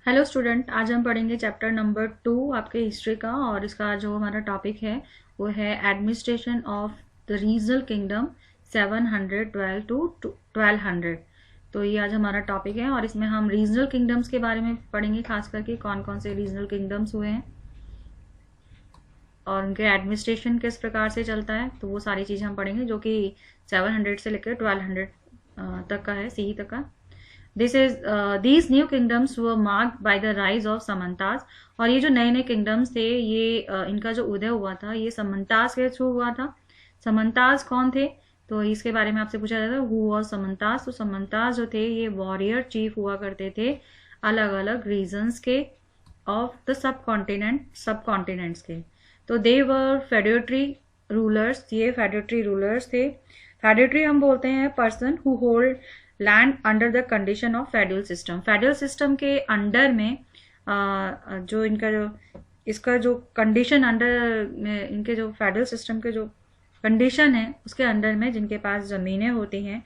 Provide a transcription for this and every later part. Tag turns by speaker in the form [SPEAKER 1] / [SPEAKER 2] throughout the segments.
[SPEAKER 1] Hello student, आज हम पढ़ेंगे चैप्टर नंबर 2 आपके हिस्ट्री का। और इसका जो हमारा टॉपिक है वो है administration of the regional kingdom 712 to 1200। तो ये आज हमारा टॉपिक है और इसमें हम रीजनल किंगडम्स के बारे में पढ़ेंगे, खास करके कौन कौन से रीजनल किंगडम्स हुए हैं और उनके एडमिनिस्ट्रेशन किस प्रकार से चलता है। तो वो सारी चीज़ हम पढ़ेंगे जो कि 700 से लेकर 1200 तक का है, सीई तक का। These new kingdoms were marked by the rise of समंताज। और ये जो नए नए किंगडम्स थे ये इनका जो उदय हुआ था ये समंताज के थ्रू हुआ था। समंताज कौन थे? तो इसके बारे में आपसे पूछा जाता है हु वाज समंताज। तो समंताज जो थे ये वॉरियर चीफ हुआ करते थे अलग अलग रीजन्स के ऑफ द सब कॉन्टिनेंट्स के। तो दे वर फेडेटरी रूलर्स, ये फेडेटरी रूलर्स थे। फेडेटरी हम बोलते हैं person who hold land under the condition of federal system. Federal system के अंडर में जो इसका जो कंडीशन अंडर में इनके जो फेडरल सिस्टम के जो कंडीशन है उसके अंडर में जिनके पास जमीनें होती हैं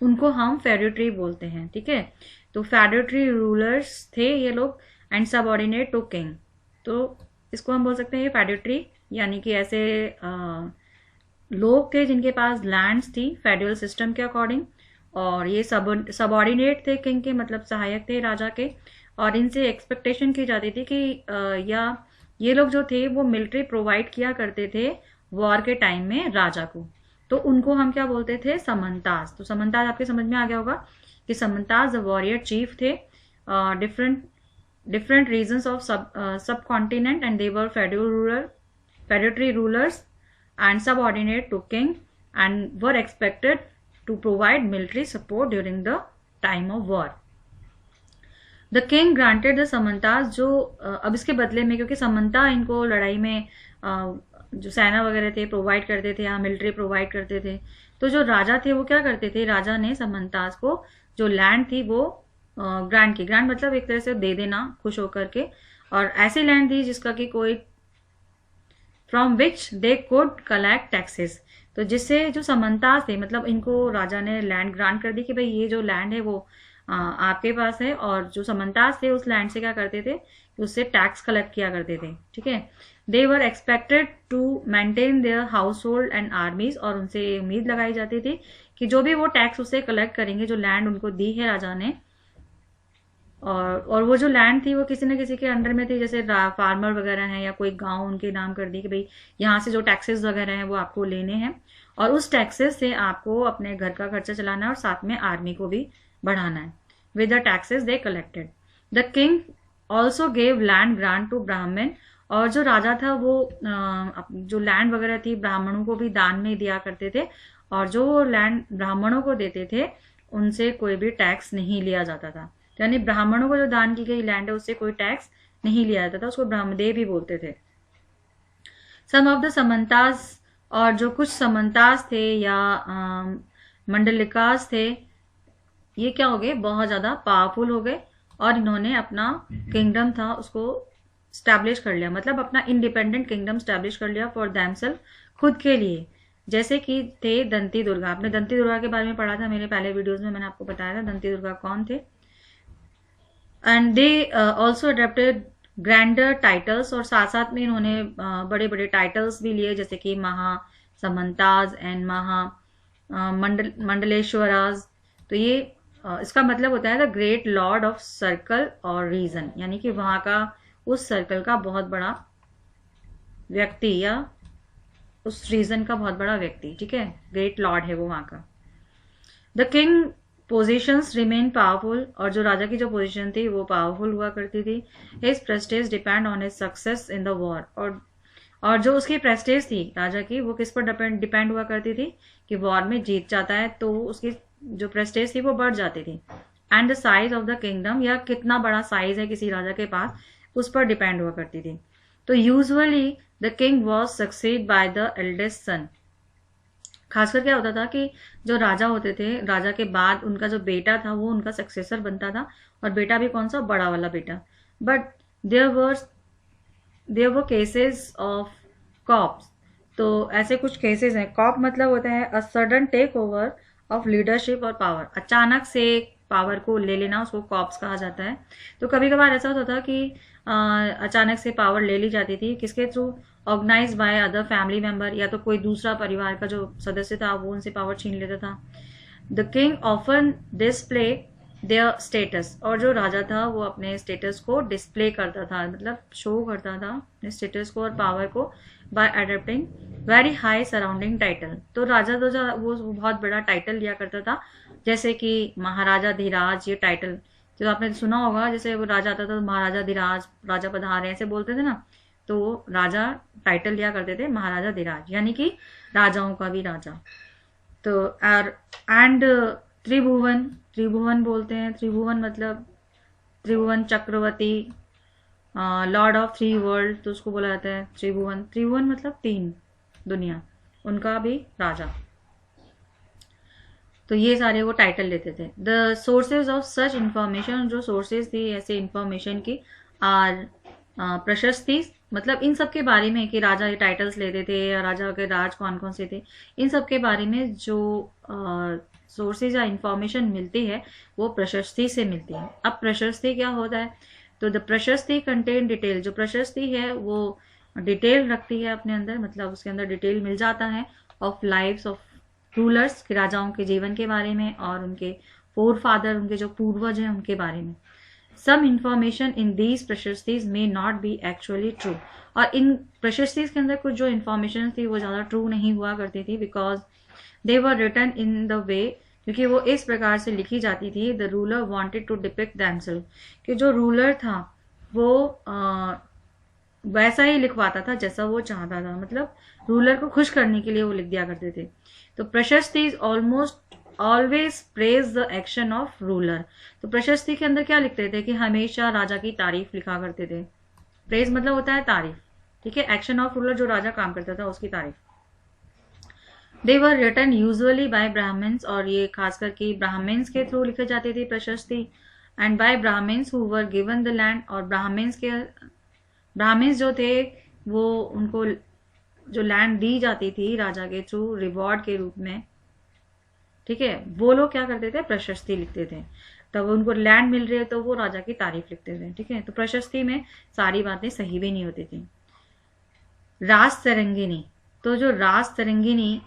[SPEAKER 1] उनको हम फेडेटरी बोलते हैं। ठीक है, तो फेडेटरी रूलर्स थे ये लोग एंड सबऑर्डिनेट टू किंग। तो इसको हम बोल सकते हैं ये फेडेटरी, यानी कि ऐसे लोग थे जिनके पास लैंड्स थी फेडरल सिस्टम के अकॉर्डिंग, और ये सबऑर्डिनेट थे किंग के, मतलब सहायक थे राजा के। और इनसे एक्सपेक्टेशन की जाती थी कि या ये लोग जो थे वो मिलिट्री प्रोवाइड किया करते थे वॉर के टाइम में राजा को। तो उनको हम क्या बोलते थे? समंताज। तो समंताज आपके समझ में आ गया होगा कि समंताज वॉरियर चीफ थे different regions of subcontinent, and they were feudatory rulers and subordinate to king and were expected to provide military support during the time of war. The king granted the samantas, जो अब इसके बदले में, क्योंकि समंता इनको लड़ाई में जो सेना वगैरह थे प्रोवाइड करते थे, यहाँ मिलिट्री प्रोवाइड करते थे, तो जो राजा थे वो क्या करते थे, राजा ने समंतास को जो लैंड थी वो ग्रांट की। ग्रांट मतलब एक तरह से दे देना खुश होकर के, और ऐसी लैंड थी जिसका कि कोई from which they could collect taxes. तो जिससे जो समंतास थे, मतलब इनको राजा ने लैंड ग्रांट कर दी कि भाई ये जो लैंड है वो आपके पास है, और जो समंतास थे उस लैंड से क्या करते थे, उससे टैक्स कलेक्ट किया करते थे। ठीक है, they were expected to maintain their household and armies, और उनसे उम्मीद लगाई जाती थी कि जो भी वो टैक्स उससे कलेक्ट करेंगे, जो लैंड उनको दी है राजा ने, और वो जो लैंड थी वो किसी न किसी के अंडर में थी, जैसे फार्मर वगैरह हैं या कोई गांव उनके नाम कर दी कि भाई यहाँ से जो टैक्सेस वगैरह हैं वो आपको लेने हैं, और उस टैक्सेस से आपको अपने घर का खर्चा चलाना है और साथ में आर्मी को भी बढ़ाना है। With the taxes they collected, the king also gave land grant to Brahmin. और जो राजा था वो जो लैंड वगैरह थी ब्राह्मणों को भी दान में दिया करते थे, और जो लैंड ब्राह्मणों को देते थे उनसे कोई भी टैक्स नहीं लिया जाता था। यानी ब्राह्मणों को जो दान की गई लैंड है उससे कोई टैक्स नहीं लिया जाता था, उसको ब्राह्मदेव भी बोलते थे। सम ऑफ द समंताज, और जो कुछ समंताज थे या मंडलिकास थे, ये क्या हो गए, बहुत ज्यादा पावरफुल हो गए, और इन्होंने अपना किंगडम था उसको स्टैब्लिश कर लिया, मतलब अपना इंडिपेंडेंट किंगडम स्टैब्लिश कर लिया फॉर देमसेल्फ, खुद के लिए। जैसे कि थे दंती दुर्गा। आपने दंती दुर्गा के बारे में पढ़ा था मेरे पहले वीडियोस में, मैंने आपको बताया था दंती दुर्गा कौन थे। And they also adopted grander titles, और साथ साथ में इन्होंने बड़े बड़े टाइटल्स भी लिए, जैसे कि महा समंताज एंड महा मंडलेश्वराज। तो ये इसका मतलब होता है the great Lord of circle और रीजन, यानी कि वहां का उस सर्कल का बहुत बड़ा व्यक्ति या उस रीजन का बहुत बड़ा व्यक्ति। ठीक है, ग्रेट लॉर्ड है वो वहां का। The king positions remain powerful, और जो राजा की जो पोजीशन थी वो पावरफुल हुआ करती थी। His prestige depend on his success in the war, और जो उसकी प्रेस्टेज थी राजा की वो किस पर डिपेंड हुआ करती थी कि वॉर में जीत जाता है तो उसकी जो प्रेस्टेज थी वो बढ़ जाती थी। And the size of the kingdom, या कितना बड़ा साइज है किसी राजा के पास, उस पर डिपेंड हुआ करती थी। तो usually the king was succeed by the eldest son. खासकर क्या होता था कि जो राजा होते थे, राजा के बाद उनका जो बेटा था वो उनका सक्सेसर बनता था, और बेटा भी कौन सा, बड़ा वाला बेटा। But there were cases of coups. तो ऐसे कुछ केसेस हैं। कॉप मतलब होता है a sudden take over of leadership और पावर, अचानक से पावर को ले लेना, उसको कॉप्स कहा जाता है। तो कभी कभार ऐसा होता था कि अचानक से पावर ले ली जाती थी, किसके through? Organised by other family member, या तो कोई दूसरा परिवार का जो सदस्य था वो उनसे पावर छीन लेता था। The king often display their status, और जो राजा था वो अपने स्टेटस को डिस्प्ले करता था, मतलब शो करता था अपने स्टेटस को और पावर को bye adopting very high surrounding title. तो राजा तो जो वो बहुत बड़ा टाइटल लिया करता था, जैसे कि महाराजा धीराज, ये टाइटल जो आपने सुना होगा, जैसे वो राजा आता था तो महाराजा धीराज, राजा पधारे, ऐसे बोलते थे ना, तो राजा टाइटल लिया करते थे महाराजा धीराज, यानी कि राजाओं का भी राजा। तो एंड त्रिभुवन, त्रिभुवन बोलते हैं, त्रिभुवन मतलब त्रिभुवन चक्रवर्ती, लॉर्ड ऑफ थ्री वर्ल्ड, तो उसको बोला जाता है त्रिभुवन। त्रिभुवन मतलब 3 दुनिया, उनका भी राजा। तो ये सारे वो टाइटल लेते थे। The sources of such information, जो सोर्सेज थी ऐसे इंफॉर्मेशन की, आर प्रशस्ति, मतलब इन सब के बारे में कि राजा ये टाइटल्स लेते थे या राजा के राज कौन कौन से थे, इन सब के बारे में जो सोर्सेज या इंफॉर्मेशन मिलती है वो प्रशस्ति से मिलती है। अब प्रशस्ति क्या होता है? तो द प्रशस्ति कंटेन डिटेल, जो प्रशस्ति है वो डिटेल रखती है अपने अंदर, मतलब उसके अंदर डिटेल मिल जाता है ऑफ लाइव्स ऑफ रूलर्स, के राजाओं के जीवन के बारे में और उनके फोर फादर, उनके जो पूर्वज हैं उनके बारे में। Some information in these prashastis may not be actually true, और इन प्रशस्तिज के अंदर कुछ जो इंफॉर्मेशन थी वो ज्यादा ट्रू नहीं हुआ करती थी, because they were written in the way, क्योंकि वो इस प्रकार से लिखी जाती थी, the ruler wanted to depict themselves, कि जो रूलर था वो वैसा ही लिखवाता था जैसा वो चाहता था, मतलब रूलर को खुश करने के लिए वो लिख दिया करते थे। तो प्रशस्ति almost always praise the action of ruler, तो प्रशस्ति के अंदर क्या लिखते थे कि हमेशा राजा की तारीफ लिखा करते थे। प्रेज मतलब होता है तारीफ, ठीक है, एक्शन ऑफ रूलर, जो राजा काम करता था उसकी तारीफ। They were written usually by Brahmans, और ये खासकर कि ब्राह्मण्स के थ्रू लिखे जाती थी प्रशस्ति, and by Brahmins who were given the land, और ब्राह्मण्स जो थे वो उनको जो लैंड दी जाती थी राजा के थ्रू रिवॉर्ड के रूप में, ठीक है, वो लोग क्या करते थे? प्रशस्ति लिखते थे। तब उनको लैंड मिल रही है तो वो राजा की तारीफ लिखते थे, ठीक है। तो प्रशस्ति में सारी बातें सही भी नहीं होती थी। रास तरंगिनी, तो जो रास तरंगिनी,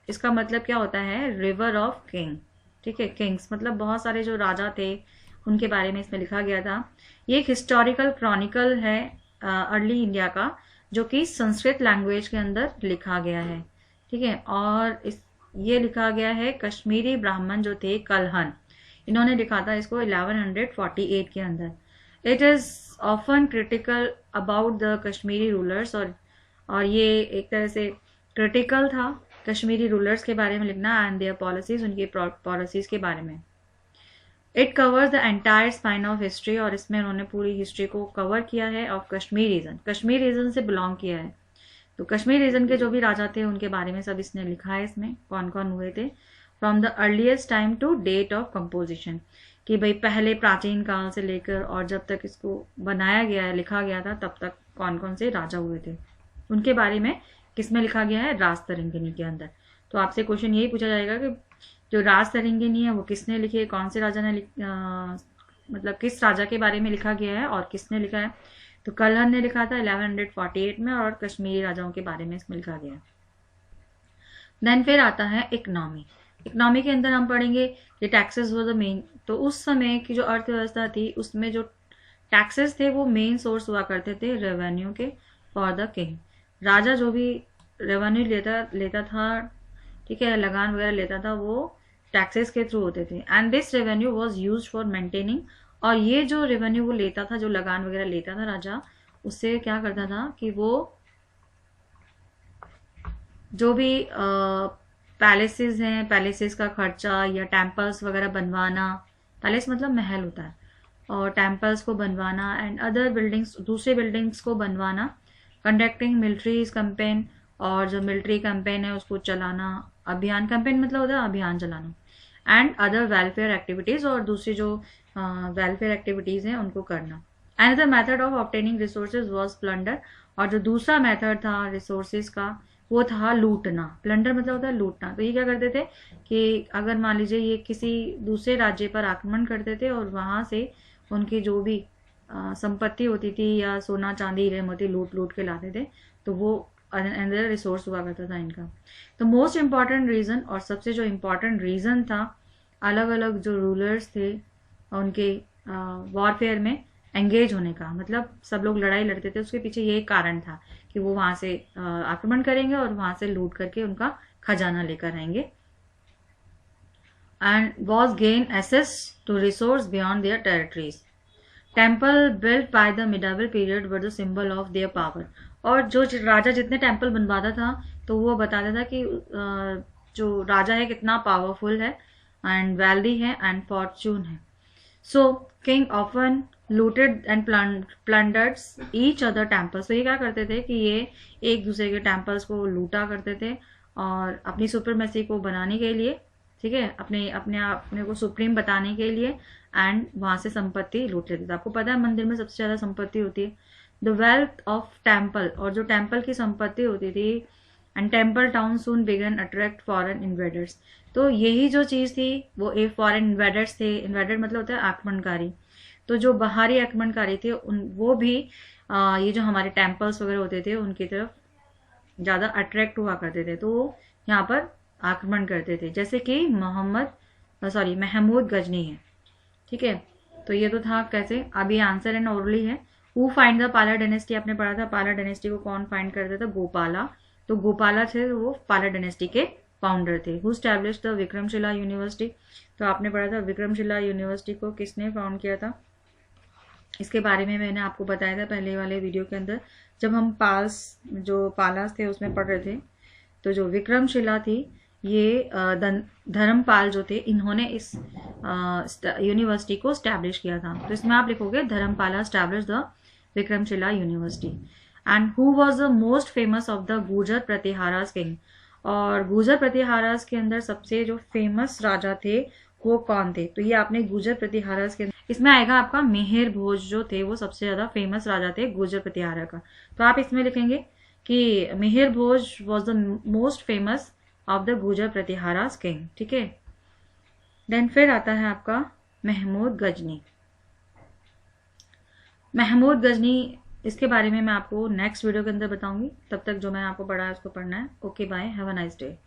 [SPEAKER 1] इसका मतलब क्या होता है? रिवर ऑफ किंग, ठीक है, किंग्स मतलब बहुत सारे जो राजा थे उनके बारे में इसमें लिखा गया था। ये एक हिस्टोरिकल क्रॉनिकल है अर्ली इंडिया का, जो कि संस्कृत लैंग्वेज के अंदर लिखा गया है, ठीक है। और ये लिखा गया है कश्मीरी ब्राह्मण जो थे कलहन, इन्होंने लिखा था इसको 1148 के अंदर। It is often critical about the Kashmiri rulers, और ये एक तरह से क्रिटिकल था कश्मीरी रूलर्स के बारे में लिखना, एंड देयर पॉलिसीज, उनकी पॉलिसीज के बारे में। It covers the entire spine of history, और इसमें उन्होंने पूरी हिस्ट्री को कवर किया है of Kashmir region, Kashmir region से बिलोंग किया है। तो कश्मीर रीजन के जो भी राजा थे उनके बारे में सब इसने लिखा है, इसमें कौन कौन हुए थे, from the earliest time to date of composition, कि भाई पहले प्राचीन काल से लेकर और जब तक इसको बनाया गया है, लिखा गया था, तब तक कौन कौन से राजा हुए थे उनके बारे में किसमें लिखा गया है? रास तरंगिनी के अंदर। तो आपसे क्वेश्चन यही पूछा जाएगा कि जो रास तरंगिनी है वो किसने लिखी है, कौन से राजा ने मतलब किस राजा के बारे में लिखा गया है और किसने लिखा है? तो कलहन ने लिखा था 1148 में, और कश्मीरी राजाओं के बारे में इसमें लिखा गया है। देन फिर आता है इकोनॉमी। इकोनॉमी के अंदर हम पढ़ेंगे कि टैक्सेस वर द मेन, तो उस समय की जो अर्थव्यवस्था थी उसमें जो टैक्सेस थे वो मेन सोर्स हुआ करते थे रेवेन्यू के फॉर द किंग। राजा जो भी रेवेन्यू लेता था, ठीक है, लगान वगैरह लेता था, वो टैक्सेस के थ्रू होते थे, and this revenue was used for maintaining, और ये जो रेवेन्यू वो लेता था, जो लगान वगैरह लेता था राजा, उससे क्या करता था कि वो जो भी पैलेसेस हैं, पैलेसेस का खर्चा या टेम्पल्स वगैरह बनवाना, पैलेस मतलब महल होता है, और टेम्पल्स को बनवाना एंड अदर बिल्डिंग्स, दूसरे बिल्डिंग्स को बनवाना, कंडक्टिंग मिलिट्री कैंपेन, और जो मिलिट्री कैंपेन है उसको चलाना, अभियान, कैंपेन मतलब होता है अभियान चलाना, एंड अदर वेलफेयर एक्टिविटीज, और दूसरी जो वेलफेयर एक्टिविटीज हैं उनको करना। Another method of obtaining resources was plunder, और जो दूसरा मेथड था रिसोर्सेज का वो था लूटना। प्लंडर मतलब होता है लूटना। तो ये क्या करते थे कि अगर मान लीजिए ये किसी दूसरे राज्य पर आक्रमण करते थे और वहां से उनकी जो भी संपत्ति होती थी या सोना चांदी हीरे मोती लूट लूट के लाते थे, तो वो अनदर रिसोर्स हुआ करता था इनका। तो मोस्ट इम्पॉर्टेंट रीजन और सबसे जो इम्पॉर्टेंट रीजन था अलग अलग जो रूलर्स थे उनके वॉरफेयर में एंगेज होने का, मतलब सब लोग लड़ाई लड़ते थे, उसके पीछे यही कारण था कि वो वहां से आक्रमण करेंगे और वहां से लूट करके उनका खजाना लेकर आएंगे। And was gain access to resource beyond their territories. Temple built by the medieval period were the symbol of their power. और जो राजा जितने टेम्पल बनवाता था तो वो बताता था कि जो राजा है कितना पावरफुल है एंड वेल्दी है एंड फॉर्चून है। So king often looted and plunders each other temples. तो ये क्या करते थे कि ये एक दूसरे के टेम्पल्स को लूटा करते थे और अपनी सुपरमेसी को बनाने के लिए, ठीक है, अपने को सुप्रीम बताने के लिए, एंड वहां से संपत्ति लूट लेते थे। आपको पता है मंदिर में सबसे ज्यादा संपत्ति होती है। द वेल्थ ऑफ टेम्पल, और जो टेम्पल की संपत्ति होती थी, and temple town soon began attract foreign invaders. तो यही जो चीज थी वो एक फॉरेन इन्वेडर्स थे। इन्वेडर मतलब होता है आक्रमणकारी। तो जो बाहरी आक्रमणकारी थे वो भी ये जो हमारे टेम्पल्स वगैरह होते थे उनकी तरफ ज्यादा अट्रैक्ट हुआ करते थे, तो वो यहाँ पर आक्रमण करते थे, जैसे कि महमूद गजनी है। ठीक है, तो ये तो था कैसे। अब ये आंसर एंड ओरली है। हु फाइंड द पाला डायनेस्टी, आपने पढ़ा था पाला डायनेस्टी को कौन फाइंड करता था, गोपाला। तो गोपाला थे वो पाला डायनेस्टी के फाउंडर थे। Who establish the Vikramshila university, तो आपने पढ़ा था विक्रमशिला यूनिवर्सिटी को किसने फाउंड किया था। इसके बारे में मैंने आपको बताया था पहले वाले वीडियो के अंदर जब हम पालास थे उसमें पढ़ रहे थे। तो जो विक्रमशिला थी ये धर्मपाल जो थे इन्होंने इस यूनिवर्सिटी को स्टैब्लिश किया था। तो इसमें आप लिखोगे Dharmapala establish the Vikramshila university. And who was the most famous of the Gurjara Pratiharas king, और गुर्जर प्रतिहारास के अंदर सबसे जो फेमस राजा थे वो कौन थे। तो ये आपने गुर्जर प्रतिहारास के इसमें आएगा आपका मेहर भोज जो थे वो सबसे ज्यादा फेमस राजा थे गुर्जर प्रतिहारा का। तो आप इसमें लिखेंगे कि Mihir Bhoj was the most famous of the Gurjara Pratiharas king. ठीक है, देन फिर आता है आपका महमूद गजनी। महमूद गजनी इसके बारे में मैं आपको नेक्स्ट वीडियो के अंदर बताऊंगी। तब तक जो मैं आपको पढ़ा है उसको पढ़ना है। Okay bye, have a nice day.